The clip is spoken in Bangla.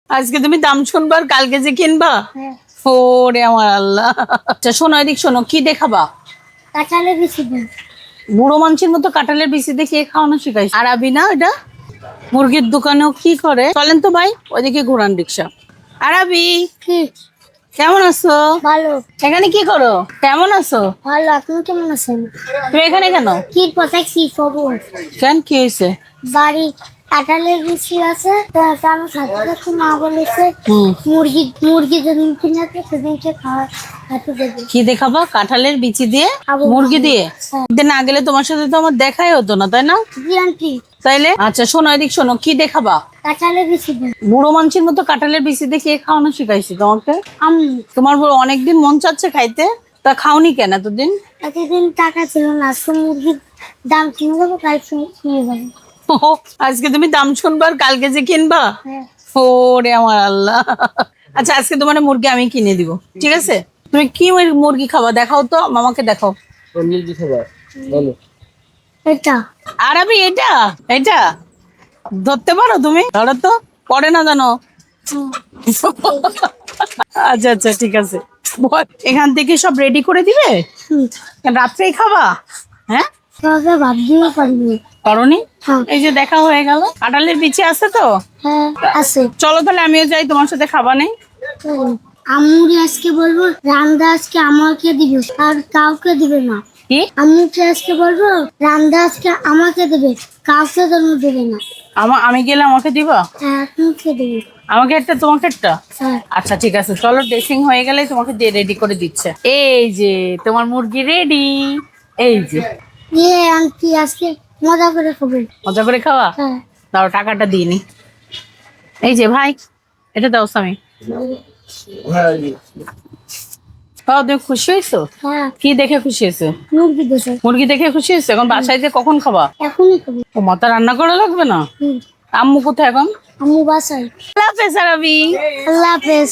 আজকে তুমি দাম শুনবার কালকে যে কিনবা। ওরে আমার আল্লাহ। আচ্ছা শোনো, এদিক শোনো, কি দেখাবা? কাঁঠালের বিচি দিন। বুড়ো মানুষের মতো কাঁঠালের বিচি দিয়ে খাওয়ানো শিখাইছে। আরবি না এটা? মুরগির দোকানেও কি করে? চলেন তো ভাই, ওইদিকে ঘোরান রিক্সা। আরবি, কি? কেমন আছো? ভালো। এখানে কি করো? কেমন আছো? ভালো, আপনি কেমন আছেন? তুমি এখানে কেন? কি পথাইছি খবর? কেন, কি হয়েছে? বাড়ি কাঁঠালের বিচি আছে, আমার সাথে মা বলেছে হুম, মুরগি যেদিন কিনেছে সেদিনকে খাওয়াতে দেবে। কি দেখাবা? কাঁঠালের বিচি দিয়ে মুরগি দিয়ে? না গেলে তোমার সাথে তো আমার দেখাই হতো না, তাই না? জি আন্টি। তাইলে আচ্ছা শোনো, এদিক শোনো, কি দেখাবা? কাঁঠালের বিচি দিন। বুড়ো মানুষের মতো কাঁঠালের বিচি দিয়ে খাওয়ানো শিখাইছি তোমাকে? আম্মু। তোমার অনেকদিন মন চাচ্ছে খাইতে, তা খাওনি কেন এতদিন? এতদিন টাকা ছিল না, আজকে মুরগির দাম কিনে দেবো, কাল কিনে দেবো। ওহো, আজকে তুমি দাম শুনবার কালকে যে কিনবা। হ্যাঁ। ওরে আমার আল্লাহ। আচ্ছা আজকে তোমার মুরগি আমি কিনে দিব, ঠিক আছে? তুমি কি মুরগি খাবা দেখাও তো, মামাকে দেখাও। মুরগি খাবার বলো। এটা আরবি, এটা এটা ধরতে পারো তুমি? ধরো তো, পড়ে না জানো? আচ্ছা আচ্ছা ঠিক আছে, এখান থেকে সব রেডি করে দিবে। রাত্রেই খাবা? হ্যাঁ, তবে ভাবতেও পারিনি। করনি? হ্যাঁ। এই যে দেখা হয়ে গেল। কাঁঠালের বিচি আছে তো? হ্যাঁ আছে। চলো তাহলে আমিও যাই, তোমার সাথে খাবা নেই? আম্মুরে আজকে বলবো রান্দা আজকে আমাকে দিবে আর কাউকে দিবে না। কি? আম্মুকে আজকে বলবো রান্দা আজকে আমাকে দেবে, কাউকে জন্য দেবে না। আমি গেলে আমাকে দিবা? হ্যাঁ আপনাকে দেবে। আমাকে একটা, তোমাকে একটা? হ্যাঁ। আচ্ছা ঠিক আছে, চলো ড্রেসিং হয়ে গেলে তোমাকে দিয়ে রেডি করে দিচ্ছে। এই যে তোমার মুরগি রেডি। এই যে ইয়ে আন্টি আজকে মজা করে খাবে। মজা করে খাওয়া। হ্যাঁ। দাও, টাকাটা দিইনি। এই যে ভাই, এটা দাও স্বামী। তাও তুমি খুশি হয়েছো? হ্যাঁ। কি দেখে খুশি হয়েছো? মুরগি দেবে। মুরগি দেখে খুশি হয়েছো? এখন বাসায় যে কখন খাবা? এখনই খাবে। ও মাথা রান্না করা লাগবে না? হুম। আম্মু কোথায় এখন? আম্মু বাসায়। আল্লাহ হাফেজ আরবি। আল্লাহ হাফেজ।